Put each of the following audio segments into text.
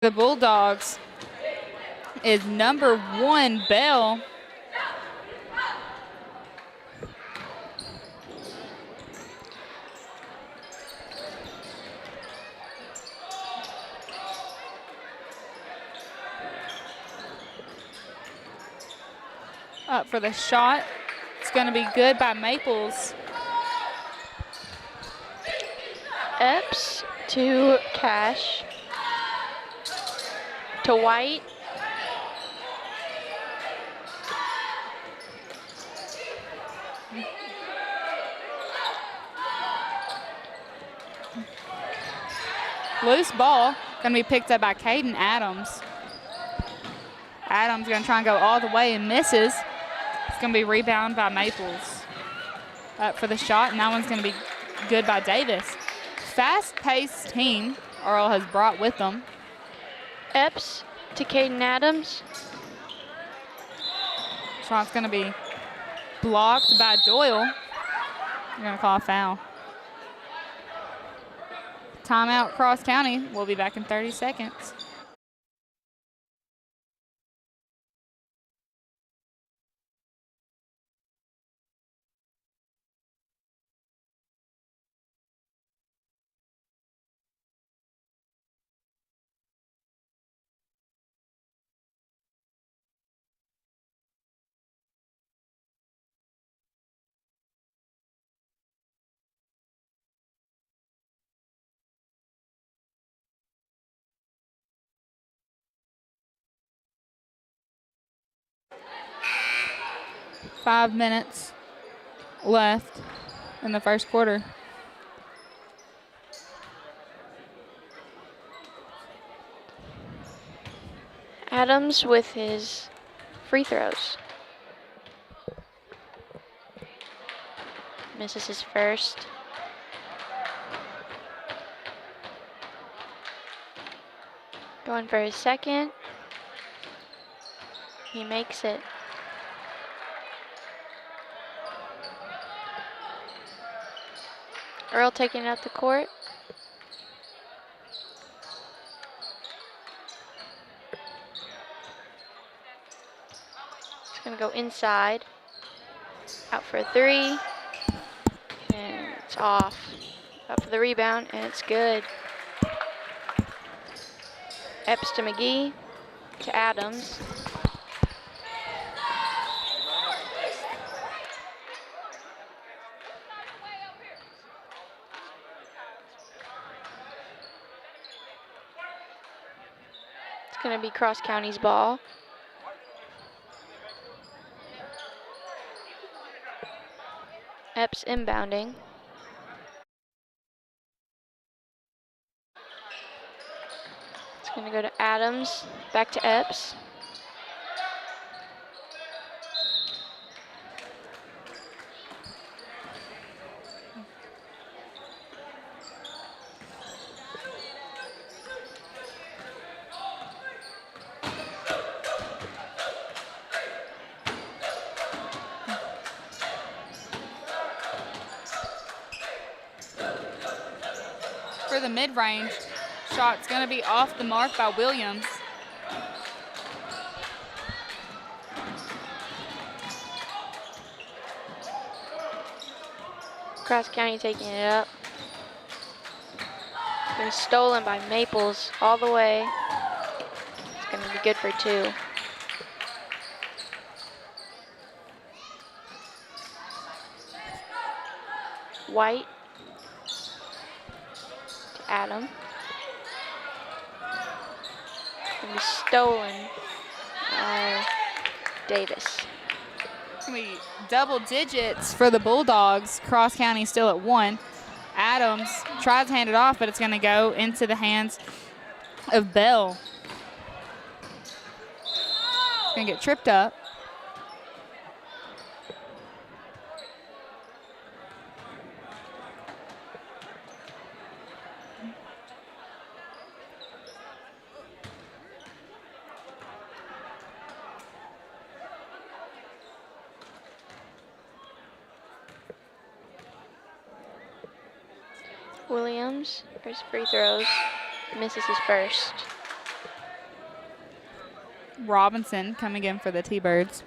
The Bulldogs is number 1, Bell. Up for the shot. It's going to be good by Maples. Epps to Cash. To White. Loose ball going to be picked up by Caden Adams. Adams going to try and go all the way and misses. It's going to be rebounded by Maples. Up for the shot, and that one's going to be good by Davis. Fast-paced team Earl has brought with them. Epps to Caden Adams. Shot's going to be blocked by Doyle. They're going to call a foul. Timeout, Cross County. We'll be back in 30 seconds. Five minutes left in the first quarter. Adams with his free throws. Misses his first. Going for his second. He makes it. Earl taking it up the court. It's going to go inside. Out for a three. And it's off. Up for the rebound, and it's good. Epps to McGee. To Adams. It's going to be Cross County's ball. Epps inbounding. It's going to go to Adams. Back to Epps. For the mid-range, shot's going to be off the mark by Williams. Cross County taking it up. Been stolen by Maples all the way. It's going to be good for two. White to Adam. Going to be stolen by Davis. It's going to be double digits for the Bulldogs. Cross County still at 1. Adams tries to hand it off, but it's going to go into the hands of Bell. It's going to get tripped up. Williams, first free throws, misses his first. Robinson coming in for the T-Birds.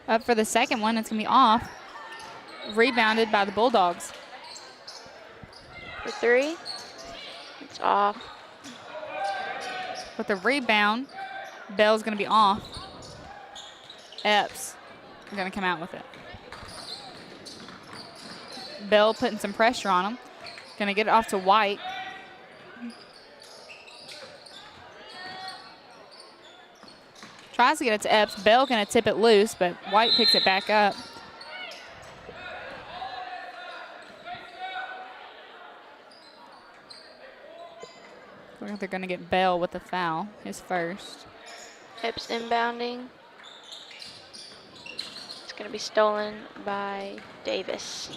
Up for the second one, it's going to be off. Rebounded by the Bulldogs. For 3. It's off. With the rebound, Bell's going to be off. Epps going to come out with it. Bell putting some pressure on him. Going to get it off to White. Tries to get it to Epps. Bell going to tip it loose, but White picks it back up. Looks like they're going to get Bell with the foul, his first. Epps inbounding. It's going to be stolen by Davis.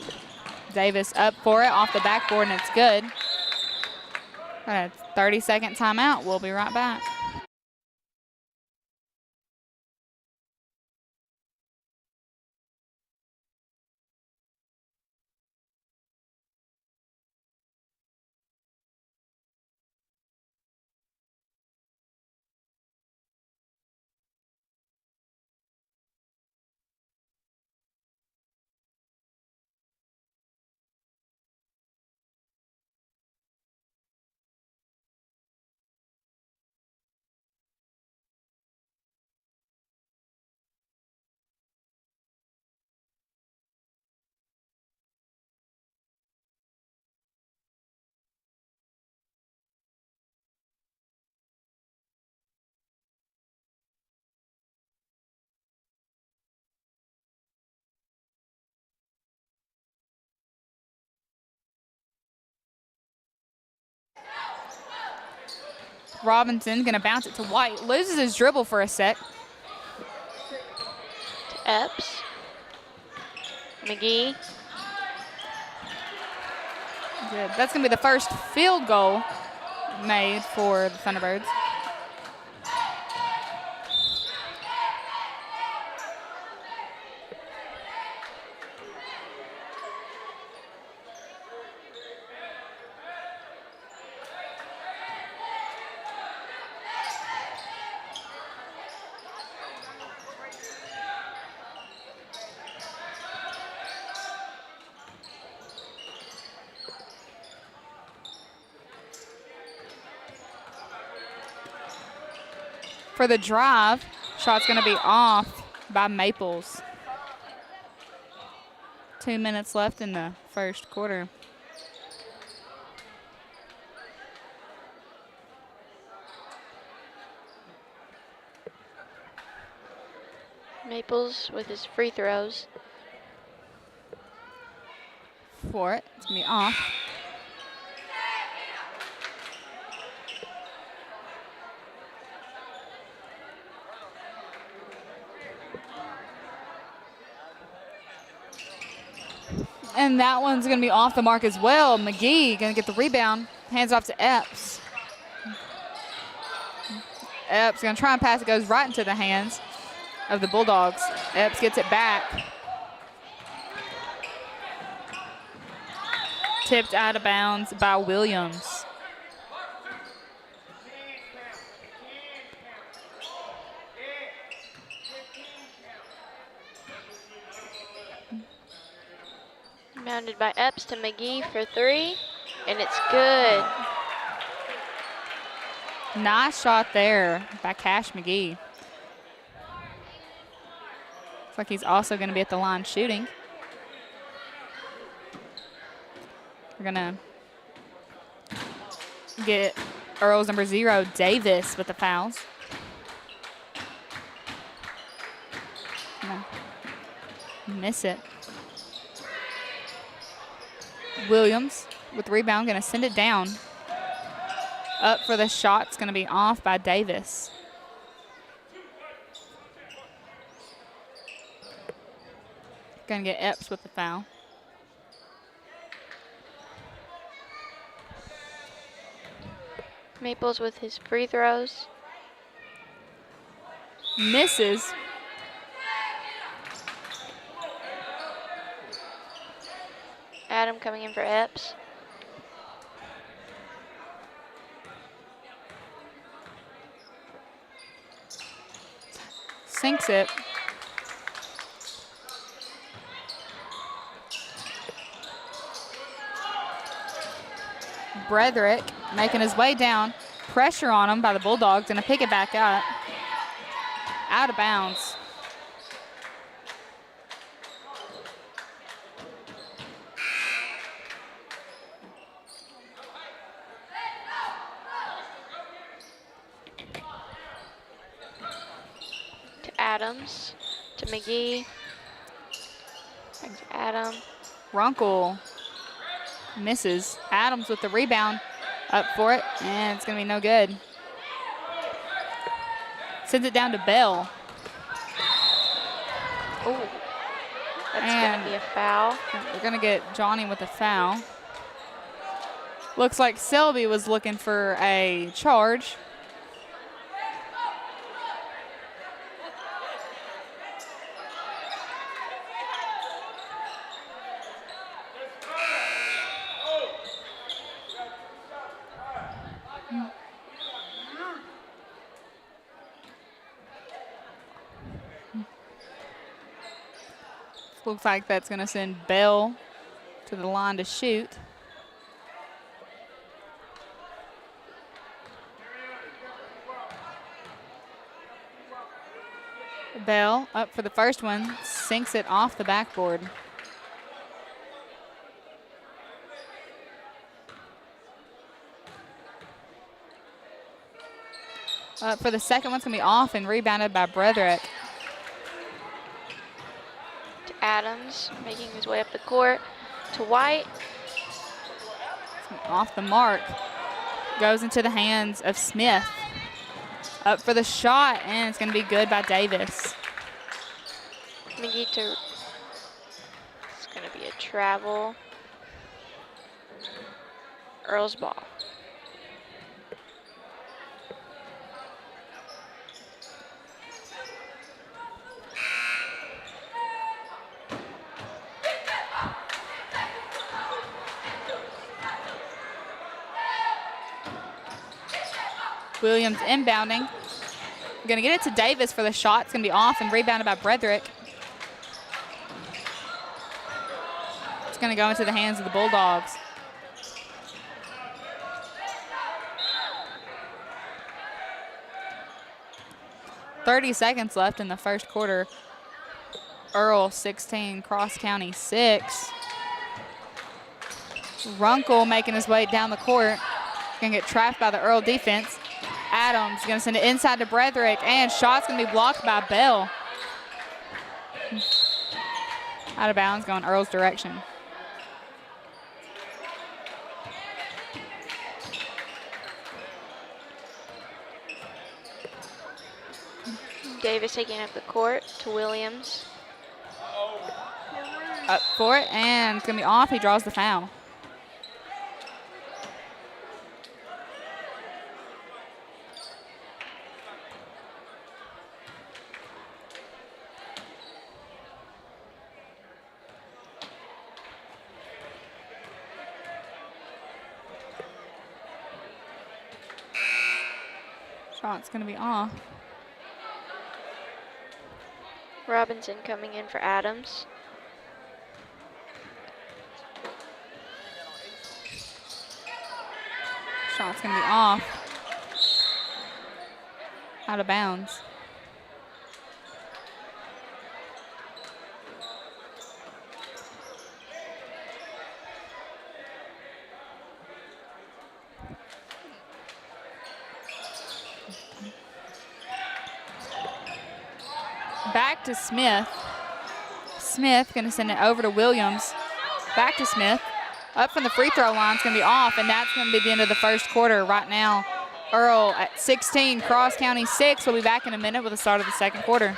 Davis up for it off the backboard, and it's good. Got a 30-second timeout. We'll be right back. Robinson going to bounce it to White. Loses his dribble for a sec. To Epps. McGee. Good. That's going to be the first field goal made for the Thunderbirds. For the drive, shot's going to be off by Maples. 2 minutes left in the first quarter. Maples with his free throws. For it, it's going to be off. And that one's going to be off the mark as well. McGee going to get the rebound. Hands off to Epps. Epps going to try and pass. It goes right into the hands of the Bulldogs. Epps gets it back. Tipped out of bounds by Williams. Mounded by Epps to McGee for 3, and it's good. Nice shot there by Cash McGee. Looks like he's also going to be at the line shooting. We're going to get Earls number 0, Davis, with the fouls. Miss it. Williams with the rebound, going to send it down. Up for the shot, it's going to be off by Davis. Going to get Epps with the foul. Maples with his free throws. Misses. Adam coming in for Epps. sinks it. Brederick making his way down. Pressure on him by the Bulldogs. Gonna pick it back up. Out of bounds. To Adams. To McGee. Back to Adam. Runkle misses. Adams with the rebound. Up for it, and it's gonna be no good. Sends it down to Bell. Oh, that's gonna be a foul. We're gonna get Johnny with a foul. Looks like Selby was looking for a charge. Looks like that's gonna send Bell to the line to shoot. Bell up for the first one, sinks it off the backboard. Up for the second one's gonna be off and rebounded by Brederick. To Adams, making his way up the court. To White. Off the mark. Goes into the hands of Smith. Up for the shot, and it's gonna be good by Davis. McGee to, it's gonna be a travel. Earl's ball. Williams inbounding. We're gonna get it to Davis for the shot. It's gonna be off and rebounded by Brederick. It's gonna go into the hands of the Bulldogs. .30 seconds left in the first quarter. Earl 16, Cross County 6. Runkle making his way down the court. Gonna get trapped by the Earl defense. Adams gonna send it inside to Brederick, and shot's gonna be blocked by Bell. Out of bounds, going Earl's direction. Davis taking up the court to Williams. Up for it, and it's gonna be off. He draws the foul. Shot's gonna be off. Robinson coming in for Adams. Shot's gonna be off. Out of bounds. Back to Smith. Smith gonna send it over to Williams. Back to Smith. Up from the free throw line, it's gonna be off, and that's gonna be the end of the first quarter right now. Earl at 16, Cross County 6. We'll be back in a minute with the start of the second quarter.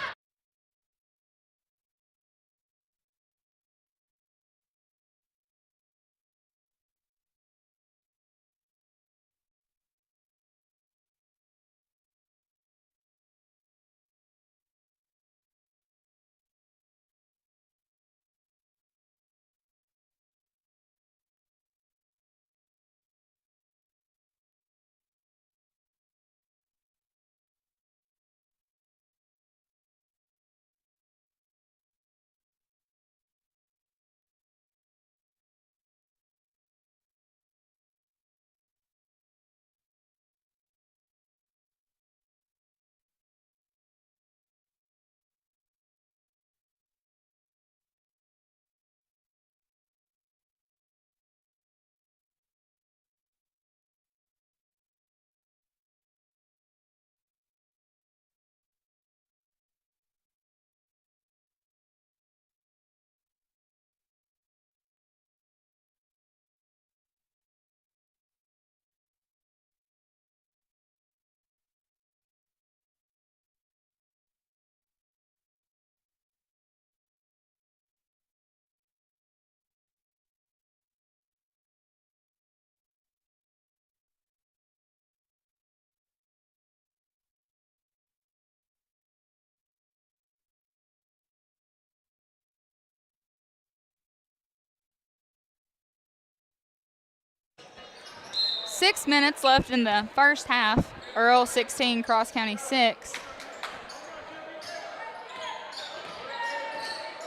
6 minutes left in the first half. Earl 16, Cross County 6.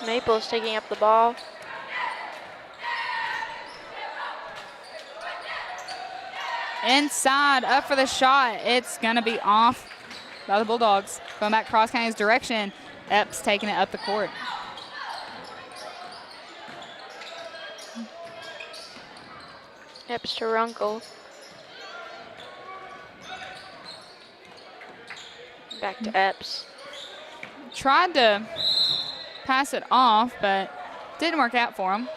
Maples taking up the ball. Inside, up for the shot. It's going to be off by the Bulldogs. Going back Cross County's direction. Epps taking it up the court. Epps to Runkle. Back to Epps. Tried to pass it off, but didn't work out for him.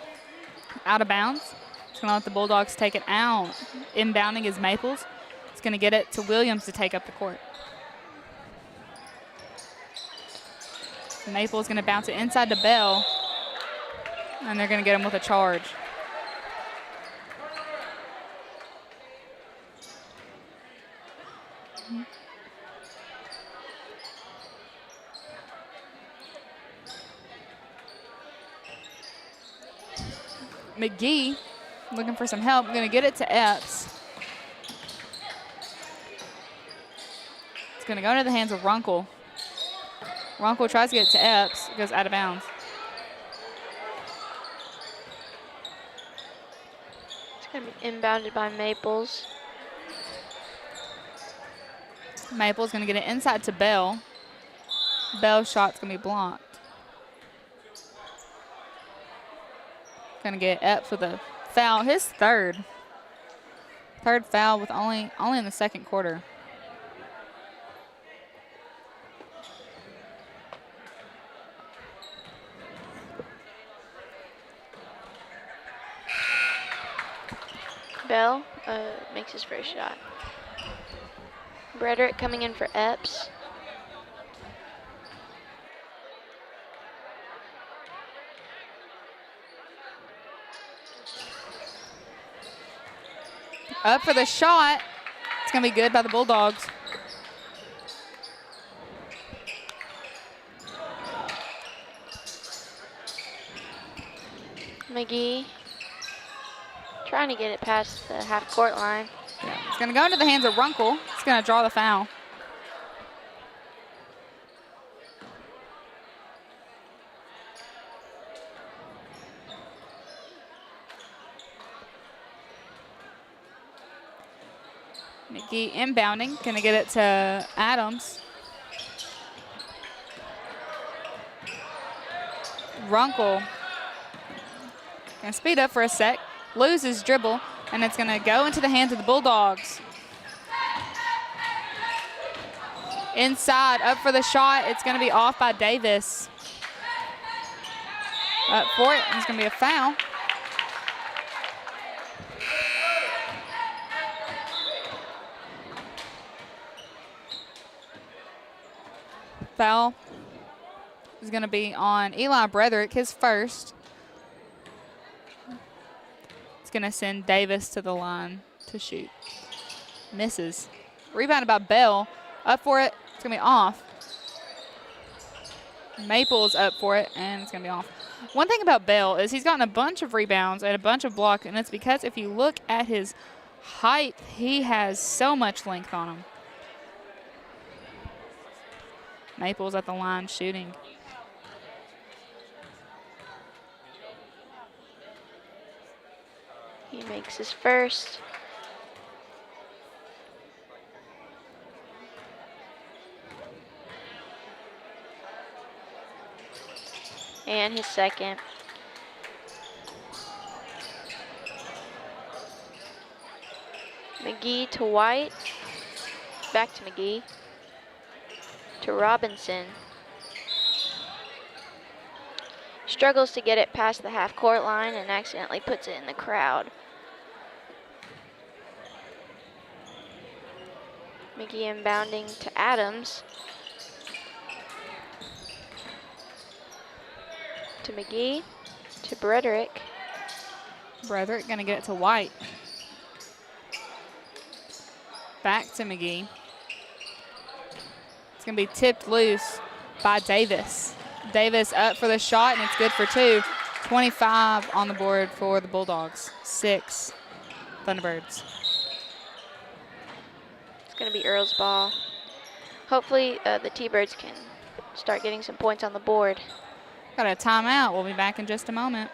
Out of bounds. It's going to let the Bulldogs take it out. Inbounding is Maples. It's going to get it to Williams to take up the court. Maples going to bounce it inside to Bell, and they're going to get him with a charge. McGee looking for some help. Going to get it to Epps. It's going to go into the hands of Runkle. Runkle tries to get it to Epps. It goes out of bounds. It's going to be inbounded by Maples. Maple's going to get it inside to Bell. Bell's shot's going to be blocked. Going to get Epps with a foul. His third foul with only in the second quarter. Bell makes his first shot. Brederick coming in for Epps. Up for the shot. It's going to be good by the Bulldogs. McGee trying to get it past the half-court line. Yeah, it's going to go into the hands of Runkle. It's going to draw the foul. McGee inbounding, going to get it to Adams. Runkle going to speed up for a sec, loses dribble, and it's going to go into the hands of the Bulldogs. Inside, up for the shot. It's going to be off by Davis. Up for it, and it's going to be a foul. Foul is going to be on Eli Brederick, his first. It's going to send Davis to the line to shoot. Misses. Rebounded by Bell. Up for it. It's going to be off. Maple's up for it, and it's going to be off. One thing about Bell is he's gotten a bunch of rebounds and a bunch of blocks, and it's because if you look at his height, he has so much length on him. Maples at the line shooting. He makes his first. And his second. McGee to White. Back to McGee. To Robinson. Struggles to get it past the half-court line and accidentally puts it in the crowd. McGee inbounding to Adams. To McGee. To Brederick. Brederick going to get it to White. Back to McGee. It's going to be tipped loose by Davis. Davis up for the shot, and it's good for two. 25 on the board for the Bulldogs. 6 Thunderbirds. going to be Earl's ball. Hopefully the T-Birds can start getting some points on the board. Got a timeout. We'll be back in just a moment.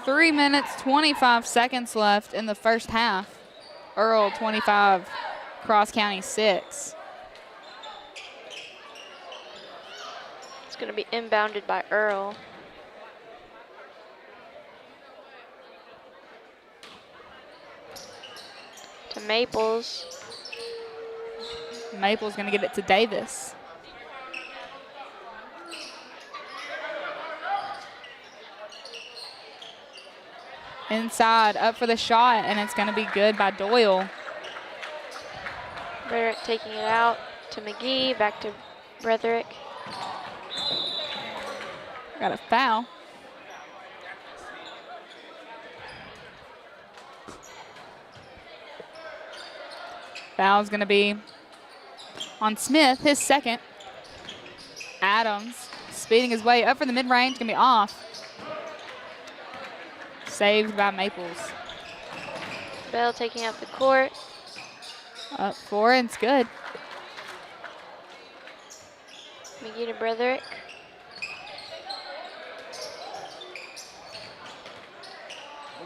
Three minutes, 25 seconds left in the first half. Earl 25, Cross County 6. It's going to be inbounded by Earl. To Maples. Maple's going to get it to Davis. Inside, up for the shot, and it's going to be good by Doyle. Brederick taking it out to McGee, back to Brederick. Got a foul. Foul's going to be on Smith, his second. Adams speeding his way up for the mid-range, going to be off. Saved by Maples. Bell taking up the court. Up for it, it's good. McGee to Brederick.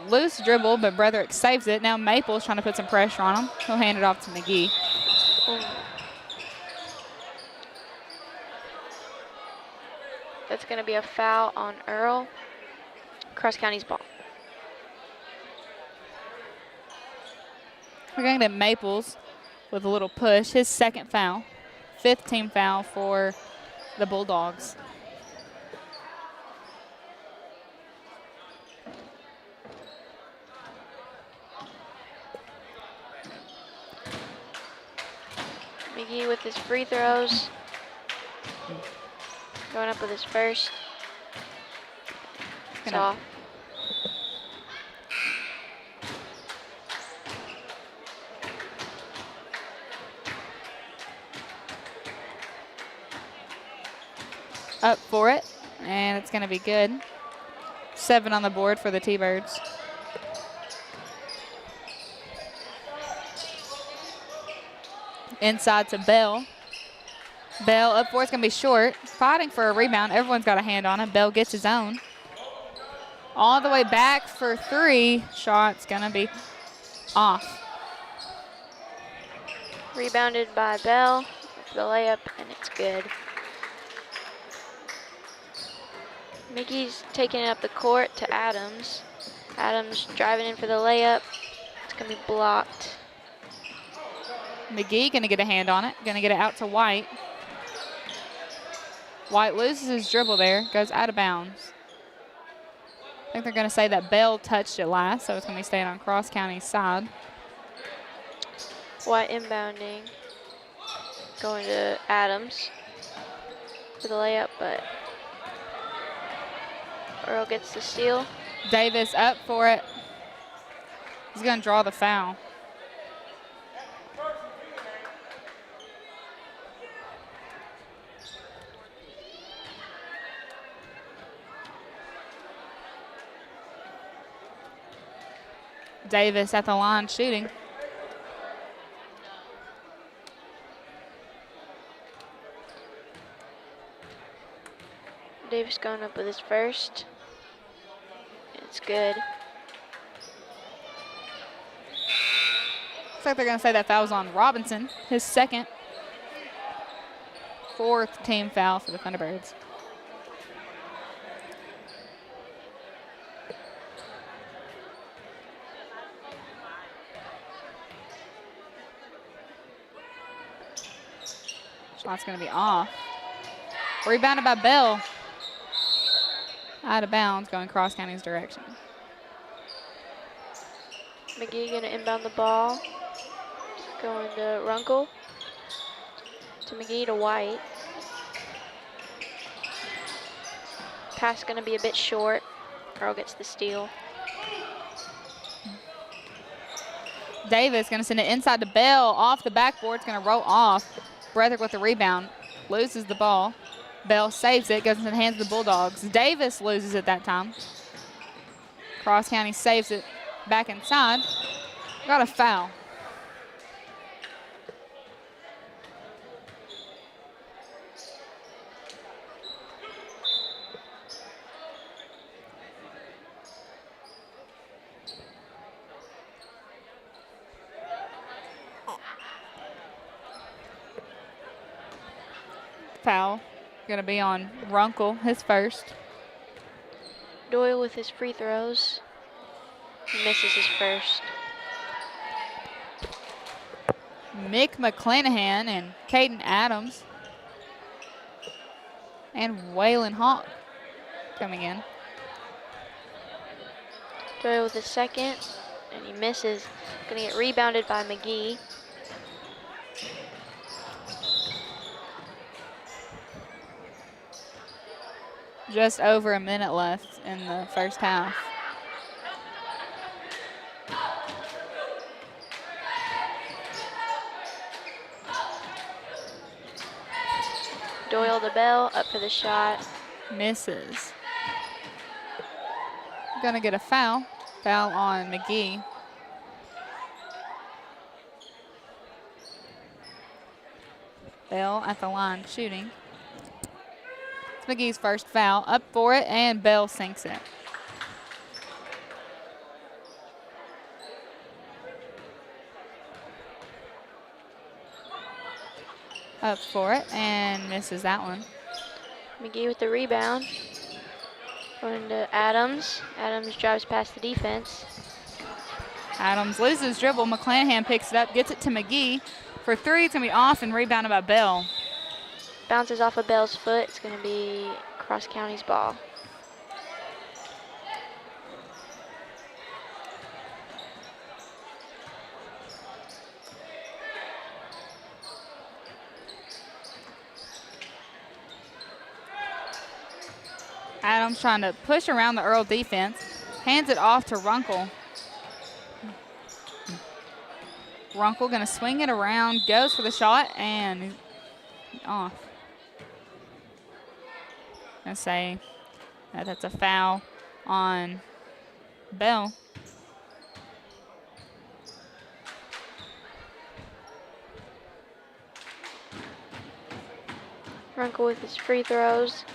Loose dribble, but Brederick saves it. Now Maples trying to put some pressure on him. He'll hand it off to McGee. That's going to be a foul on Earl. Cross County's ball. We're going to get Maples with a little push. His second foul. Fifth team foul for the Bulldogs. McGee with his free throws. Going up with his first. It's off. Up for it, and it's going to be good. 7 on the board for the T-Birds. Inside to Bell. Bell up for it's going to be short. Fighting for a rebound. Everyone's got a hand on it. Bell gets his own. All the way back for 3. Shot's going to be off. Rebounded by Bell for the layup, and it's good. Mickey's taking it up the court to Adams. Adams driving in for the layup. It's going to be blocked. McGee going to get a hand on it. Going to get it out to White. White loses his dribble there. Goes out of bounds. I think they're going to say that Bell touched it last, so it's going to be staying on Cross County's side. White inbounding. Going to Adams for the layup, but Earl gets the steal. Davis up for it. He's going to draw the foul. Davis at the line shooting. Davis going up with his first. It's good. Looks like they're going to say that foul was on Robinson, his second. 4th team foul for the Thunderbirds. Shot's going to be off. Rebounded by Bell. Out of bounds, going cross county's direction. McGee gonna inbound the ball. Going to Runkle. To McGee to White. Pass gonna be a bit short. Earl gets the steal. Davis going to send it inside to Bell. Off the backboard. It's going to roll off. Bretherick with the rebound. Loses the ball. Bell saves it. Goes into the hands of the Bulldogs. Davis loses it that time. Cross County saves it back inside. Got a foul. Foul going to be on Runkle, his first. Doyle with his free throws. He misses his first. Mick McClanahan and Caden Adams and Waylon Hawk coming in. Doyle with his second, and he misses. Gonna get rebounded by McGee. Just over a minute left in the first half. Doyle to Bell, up for the shot. Misses. Gonna get a foul. Foul on McGee. Bell at the line shooting. It's McGee's first foul. Up for it, and Bell sinks it. Up for it, and misses that one. McGee with the rebound. Going to Adams. Adams drives past the defense. Adams loses dribble. McClanahan picks it up, gets it to McGee. For three, it's going to be off and rebounded by Bell. Bounces off of Bell's foot. It's going to be Cross County's ball. Adams trying to push around the Earl defense. Hands it off to Runkle. Runkle going to swing it around, goes for the shot, and off. Gonna say that that's a foul on Bell. Runkle with his free throws.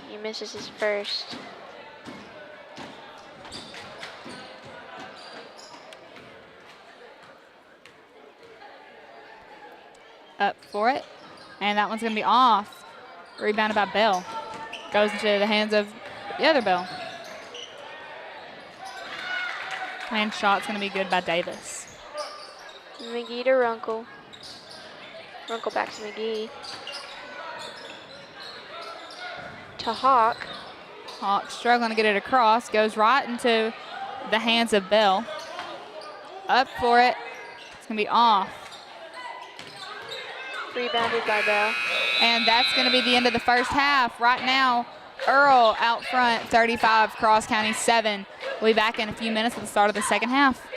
He misses his first. Up for it, and that one's going to be off. Rebounded by Bell. Goes into the hands of the other Bell. And shot's going to be good by Davis. McGee to Runkle. Runkle back to McGee. To Hawk. Hawk struggling to get it across. Goes right into the hands of Bell. Up for it. It's going to be off. Rebounded by Bell. And that's going to be the end of the first half. Right now, Earl out front, 35, Cross County 7. We'll be back in a few minutes at the start of the second half.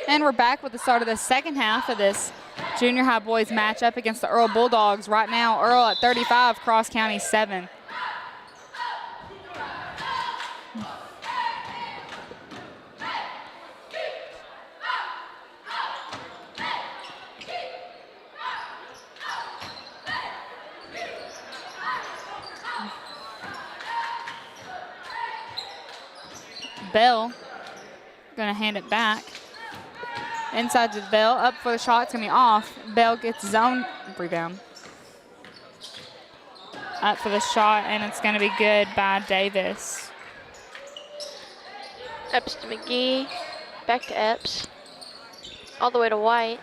And we're back with the start of the second half of this junior high boys matchup against the Earl Bulldogs. Right now, Earl at 35, Cross County 7. Bell gonna hand it back. Inside to Bell, up for the shot, it's gonna be off. Bell gets his own rebound. Up for the shot, and it's gonna be good by Davis. Epps to McGee, back to Epps, all the way to White.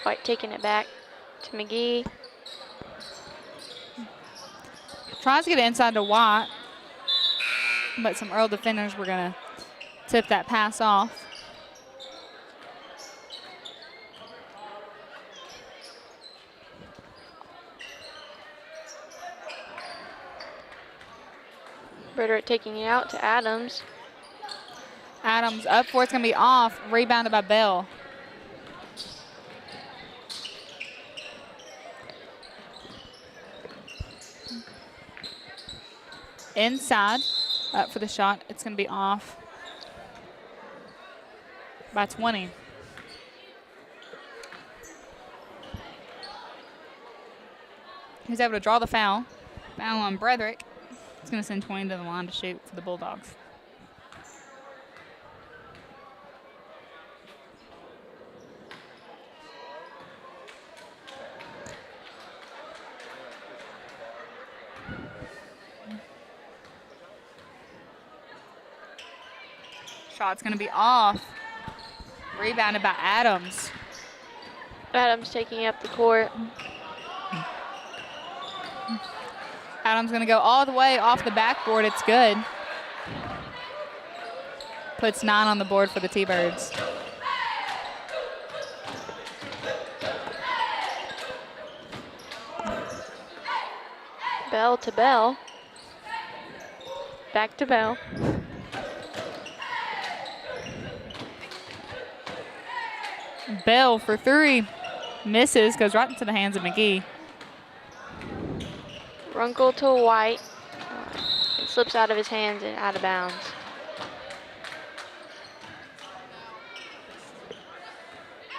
White taking it back to McGee. Tries to get it inside to White, but some Earl defenders were gonna tip that pass off. Brederick taking it out to Adams. Adams up for it's gonna be off, rebounded by Bell. Inside, up for the shot, it's gonna be off by 20. He's able to draw the foul. Foul on Brederick. It's gonna send 20 to the line to shoot for the Bulldogs. Shot's gonna be off. Rebounded by Adams. Adams taking up the court. Adams gonna go all the way off the backboard. It's good. Puts 9 on the board for the T-Birds. Bell to Bell. Back to Bell. Bell for 3. Misses, goes right into the hands of McGee. Runkle to White. It slips out of his hands and out of bounds.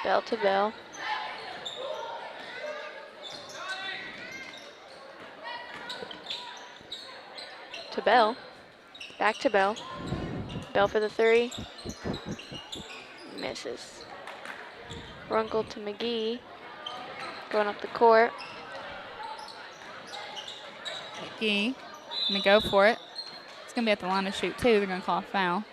Bell to Bell. To Bell. Back to Bell. Bell for the 3. Misses. Runkle to McGee. Going up the court. McGee gonna go for it. It's gonna be at the line to shoot too. They're gonna call a foul.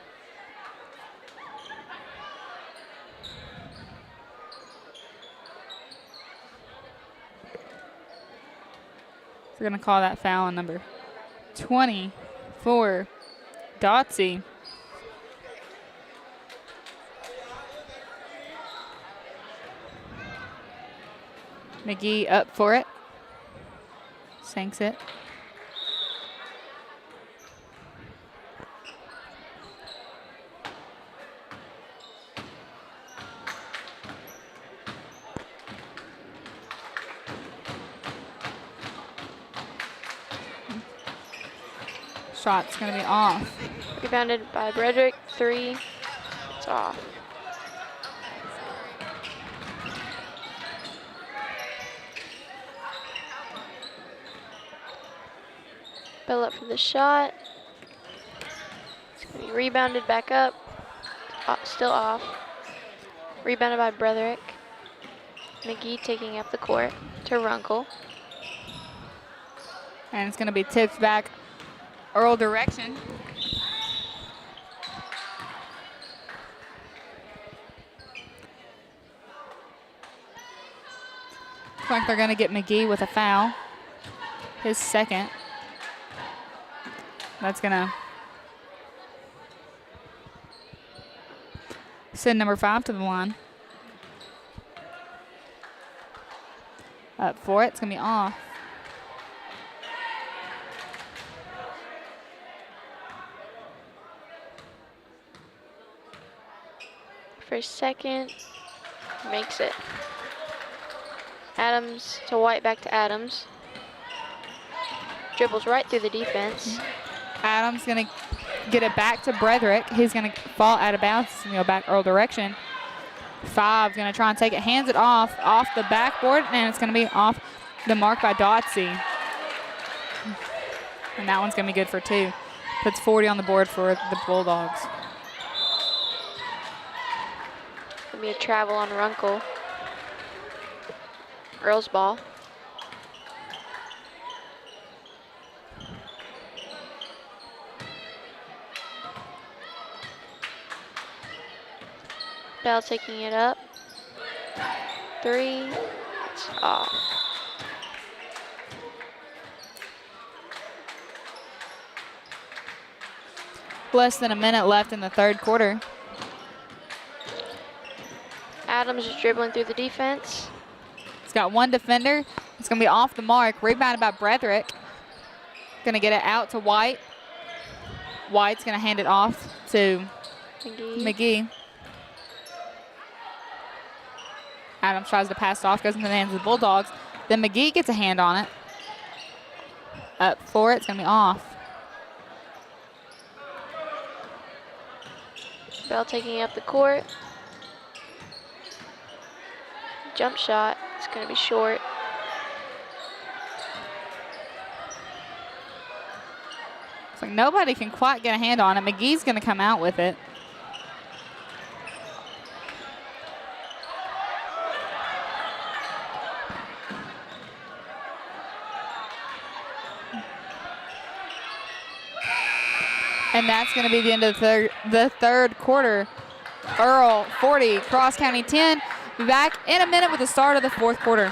They're gonna call that foul on number 20 for Dotsey. McGee up for it. Sinks it. Shot's gonna be off. Rebounded by Brederick. 3. It's off. Bell up for the shot. It's going to be rebounded back up. Still off. Rebounded by Brederick. McGee taking up the court to Runkle. And it's gonna be tipped back Earl direction. Looks like they're gonna get McGee with a foul. His second. That's gonna send number 5 to the line. Up for it, it's gonna be off. for a second. Makes it. Adams to White, back to Adams. Dribbles right through the defense. Adams going to get it back to Bretherick. He's going to fall out of bounds and go back Earl direction. 5 going to try and take it, hands it off the backboard, and it's going to be off the mark by Dotsey. And that one's going to be good for 2. Puts 40 on the board for the Bulldogs. Going to be a travel on Runkle. Earl's ball. Bell taking it up. 3. It's off. Less than a minute left in the third quarter. Adams is dribbling through the defense. He's got 1 defender. It's going to be off the mark. Rebounded by Bretherick. Going to get it out to White. White's going to hand it off to McGee. Adams tries to pass it off, goes into the hands of the Bulldogs. Then McGee gets a hand on it. Up for it. It's going to be off. Bell taking up the court. Jump shot. It's going to be short. It's like nobody can quite get a hand on it. McGee's going to come out with it. And that's going to be the end of the third quarter. Earl 40, Cross County 10. Be back in a minute with the start of the fourth quarter.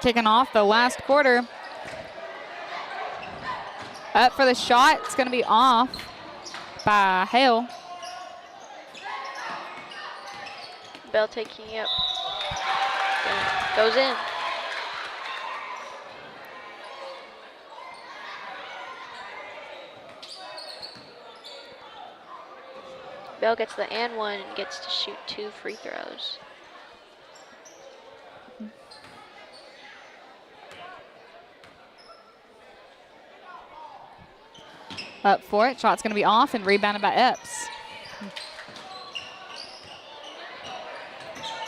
Kicking off the last quarter. Up for the shot. It's going to be off by Hale. Bell taking it up. And goes in. Bell gets the and one and gets to shoot 2 free throws. Up for it. Shot's going to be off and rebounded by Epps.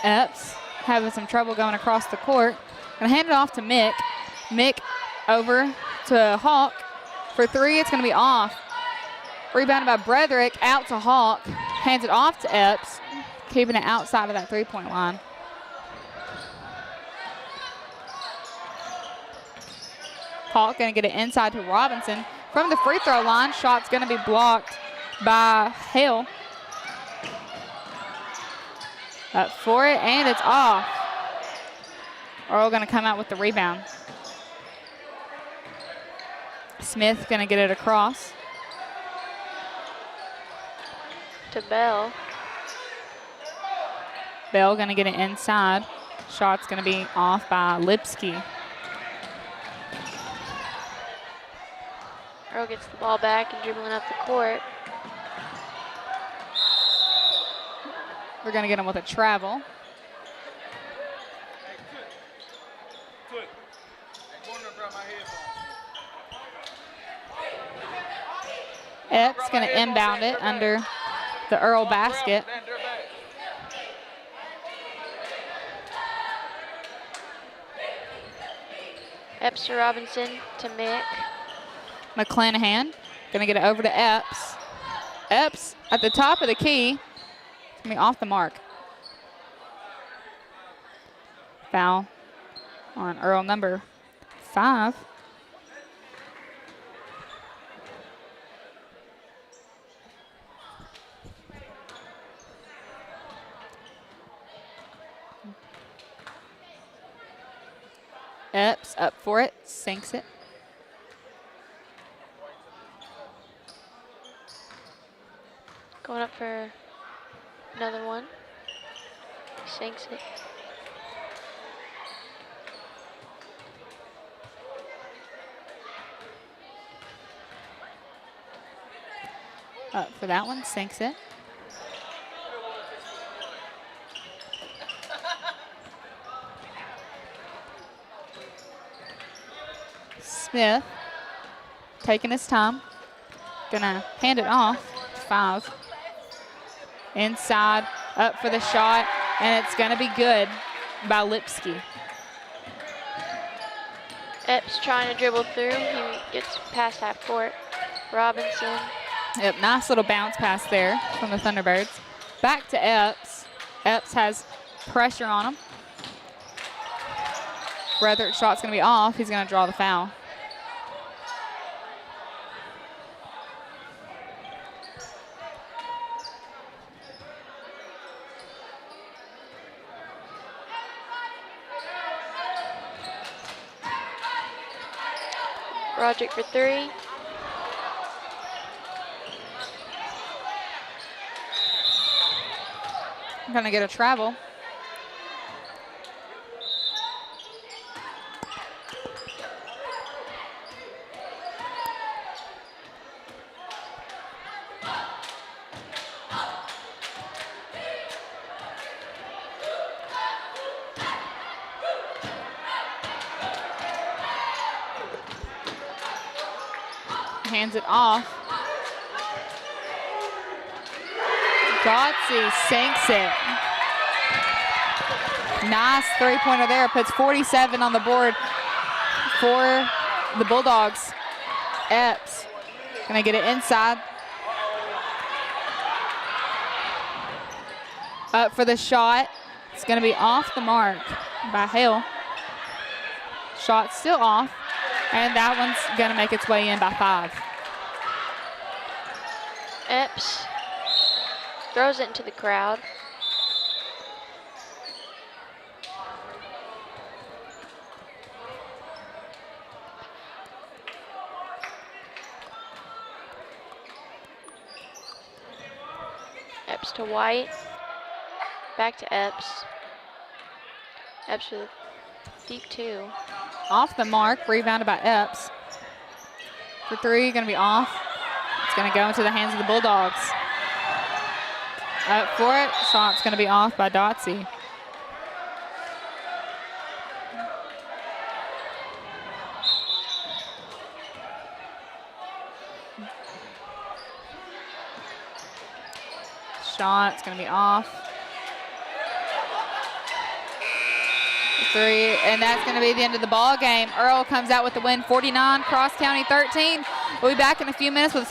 Epps having some trouble going across the court. Going to hand it off to Mick. Mick over to Hawk. For 3, it's going to be off. Rebounded by Bretherick, out to Hawk. Hands it off to Epps, keeping it outside of that 3-point line. Hawk going to get it inside to Robinson. From the free throw line, shot's going to be blocked by Hale. Up for it, and it's off. Earl going to come out with the rebound. Smith going to get it across. To Bell. Bell going to get it inside. Shot's going to be off by Lipsky. Earl gets the ball back and dribbling up the court. We're going to get him with a travel. Epps going to inbound it under the Earl basket. Epps to Robinson to Mick. McClanahan going to get it over to Epps. Epps at the top of the key. It's going to be off the mark. Foul on Earl number 5. Epps up for it, sinks it. Going up for another one. Sinks it. Up for that one, sinks it. Smith taking his time. Gonna hand it off. 5. Inside, up for the shot, and it's gonna be good by Lipsky. Epps trying to dribble through. He gets past half court. Robinson. Yep, nice little bounce pass there from the Thunderbirds. Back to Epps. Epps has pressure on him. Bretherick's shot's gonna be off. He's gonna draw the foul. Roderick for 3. I'm gonna get a travel. Hands it off. Godsey sinks it. Nice three-pointer there. Puts 47 on the board for the Bulldogs. Epps gonna get it inside. Up for the shot. It's gonna be off the mark by Hale. Shot still off. And that one's gonna make its way in by 5. Epps throws it into the crowd. Epps to White. Back to Epps. Epps with deep 2. Off the mark, rebounded by Epps. For 3, gonna be off. It's gonna go into the hands of the Bulldogs. Up for it, shot's gonna be off by Dotsey. Shot's gonna be off. 3, and that's going to be the end of the ball game. Earl comes out with the win, 49, Cross County 13. We'll be back in a few minutes with